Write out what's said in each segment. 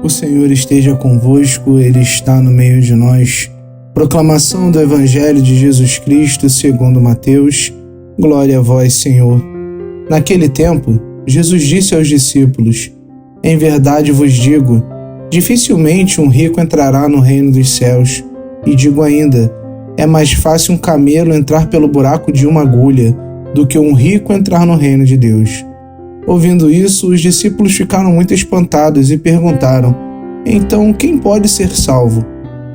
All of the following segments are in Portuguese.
O Senhor esteja convosco, Ele está no meio de nós. Proclamação do Evangelho de Jesus Cristo segundo Mateus. Glória a vós, Senhor. Naquele tempo, Jesus disse aos discípulos: Em verdade vos digo, dificilmente um rico entrará no reino dos céus. E digo ainda, é mais fácil um camelo entrar pelo buraco de uma agulha do que um rico entrar no reino de Deus. Ouvindo isso, os discípulos ficaram muito espantados e perguntaram: Então, quem pode ser salvo?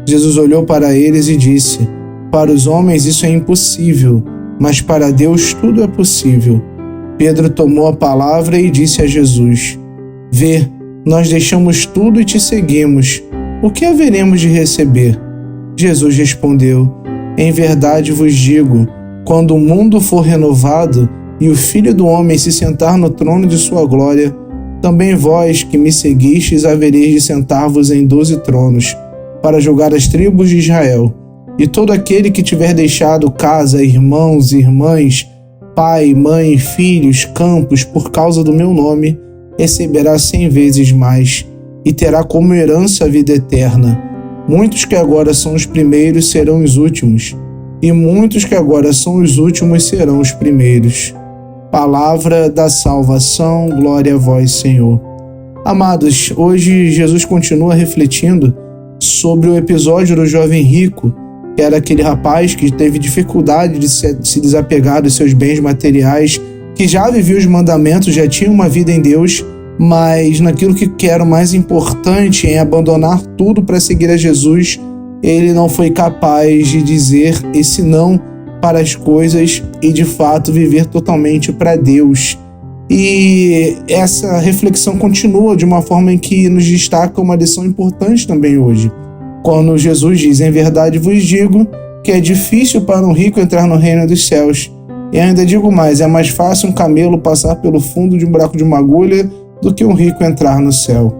Jesus olhou para eles e disse: Para os homens isso é impossível, mas para Deus tudo é possível. Pedro tomou a palavra e disse a Jesus: Vê, nós deixamos tudo e te seguimos. O que haveremos de receber? Jesus respondeu: Em verdade vos digo, quando o mundo for renovado e o Filho do Homem se sentar no trono de sua glória, também vós que me seguistes havereis de sentar-vos em 12 tronos, para julgar as tribos de Israel. E todo aquele que tiver deixado casa, irmãos e irmãs, pai, mãe, filhos, campos, por causa do meu nome, receberá 100 vezes mais, e terá como herança a vida eterna. Muitos que agora são os primeiros serão os últimos, e muitos que agora são os últimos serão os primeiros. Palavra da salvação, glória a vós, Senhor. Amados, hoje Jesus continua refletindo sobre o episódio do jovem rico, que era aquele rapaz que teve dificuldade de se desapegar dos seus bens materiais, que já vivia os mandamentos, já tinha uma vida em Deus, mas naquilo que era o mais importante, em abandonar tudo para seguir a Jesus, ele não foi capaz de dizer esse não para as coisas e de fato viver totalmente para Deus. E essa reflexão continua de uma forma em que nos destaca uma lição importante também hoje. Quando Jesus diz: Em verdade vos digo que é difícil para um rico entrar no reino dos céus. E ainda digo mais, é mais fácil um camelo passar pelo fundo de um buraco de uma agulha do que um rico entrar no céu.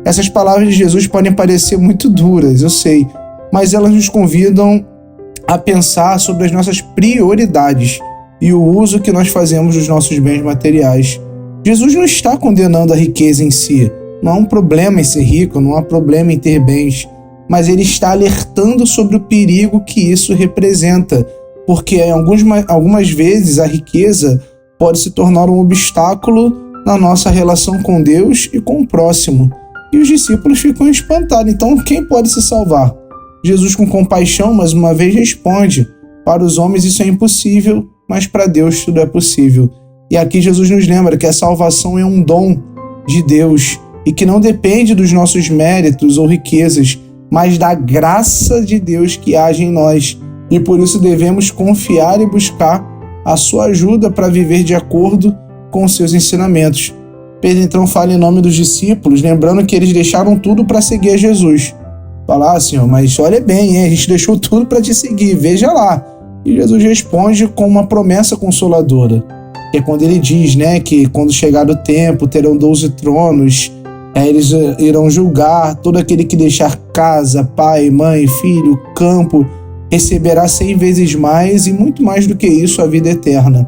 Essas palavras de Jesus podem parecer muito duras, eu sei, mas elas nos convidam a pensar sobre as nossas prioridades e o uso que nós fazemos dos nossos bens materiais. Jesus não está condenando a riqueza em si. Não há um problema em ser rico, não há problema em ter bens, mas ele está alertando sobre o perigo que isso representa, porque algumas vezes a riqueza pode se tornar um obstáculo na nossa relação com Deus e com o próximo. E os discípulos ficam espantados. Então, quem pode se salvar? Jesus, com compaixão, mais uma vez responde: Para os homens isso é impossível, mas para Deus tudo é possível. E aqui Jesus nos lembra que a salvação é um dom de Deus e que não depende dos nossos méritos ou riquezas, mas da graça de Deus que age em nós. E por isso devemos confiar e buscar a sua ajuda para viver de acordo com os seus ensinamentos. Pedro então fala em nome dos discípulos, lembrando que eles deixaram tudo para seguir a Jesus. Fala: Senhor, mas olha bem, a gente deixou tudo para te seguir, veja lá. E Jesus responde com uma promessa consoladora, que é quando ele diz, que quando chegar o tempo terão 12 tronos, eles irão julgar todo aquele que deixar casa, pai, mãe, filho, campo, receberá 100 vezes mais e muito mais do que isso, a vida eterna.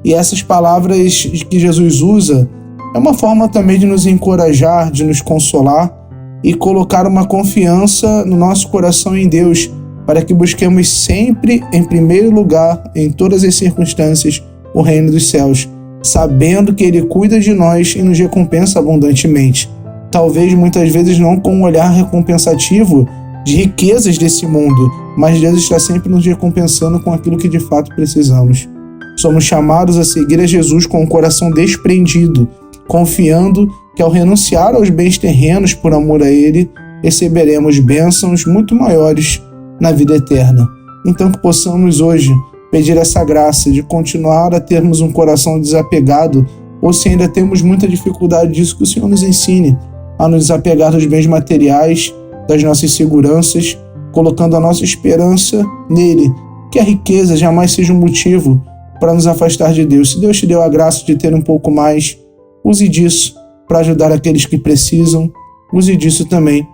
E essas palavras que Jesus usa é uma forma também de nos encorajar, de nos consolar e colocar uma confiança no nosso coração em Deus, para que busquemos sempre, em primeiro lugar, em todas as circunstâncias, o reino dos céus, sabendo que Ele cuida de nós e nos recompensa abundantemente. Talvez muitas vezes não com um olhar recompensativo de riquezas desse mundo, mas Deus está sempre nos recompensando com aquilo que de fato precisamos. Somos chamados a seguir a Jesus com o coração desprendido, confiando que ao renunciar aos bens terrenos por amor a Ele, receberemos bênçãos muito maiores na vida eterna. Então que possamos hoje pedir essa graça de continuar a termos um coração desapegado, ou se ainda temos muita dificuldade disso, que o Senhor nos ensine a nos desapegar dos bens materiais, das nossas seguranças, colocando a nossa esperança nele, que a riqueza jamais seja um motivo para nos afastar de Deus. Se Deus te deu a graça de ter um pouco mais, use disso para ajudar aqueles que precisam, use disso também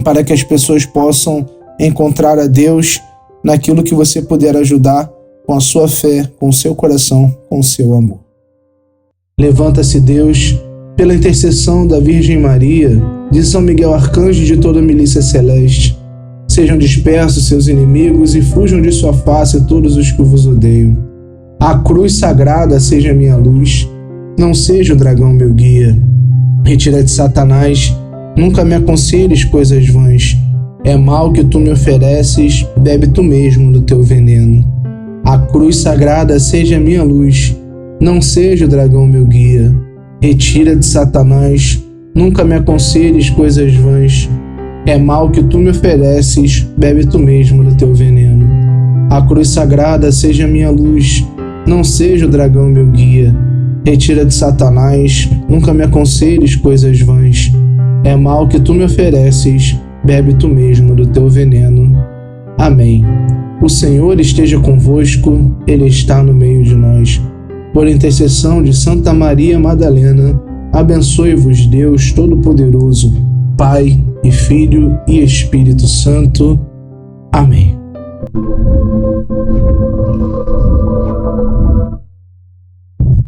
para que as pessoas possam encontrar a Deus naquilo que você puder ajudar com a sua fé, com o seu coração, com o seu amor. Levanta-se, Deus, pela intercessão da Virgem Maria, de São Miguel Arcanjo e de toda a milícia celeste. Sejam dispersos seus inimigos e fujam de sua face todos os que vos odeiam. A cruz sagrada seja minha luz, não seja o dragão meu guia. Retira de Satanás, nunca me aconselhes coisas vãs. É mal que tu me ofereces, bebe tu mesmo do teu veneno. A cruz sagrada seja minha luz, não seja o dragão meu guia. Retira de Satanás, nunca me aconselhes coisas vãs. É mal que tu me ofereces, bebe tu mesmo do teu veneno. A cruz sagrada seja minha luz, não seja o dragão meu guia. Retira de Satanás, nunca me aconselhes coisas vãs. É mal que tu me ofereces, bebe tu mesmo do teu veneno. Amém. O Senhor esteja convosco, Ele está no meio de nós. Por intercessão de Santa Maria Madalena, abençoe-vos Deus Todo-Poderoso, Pai e Filho e Espírito Santo. Amém.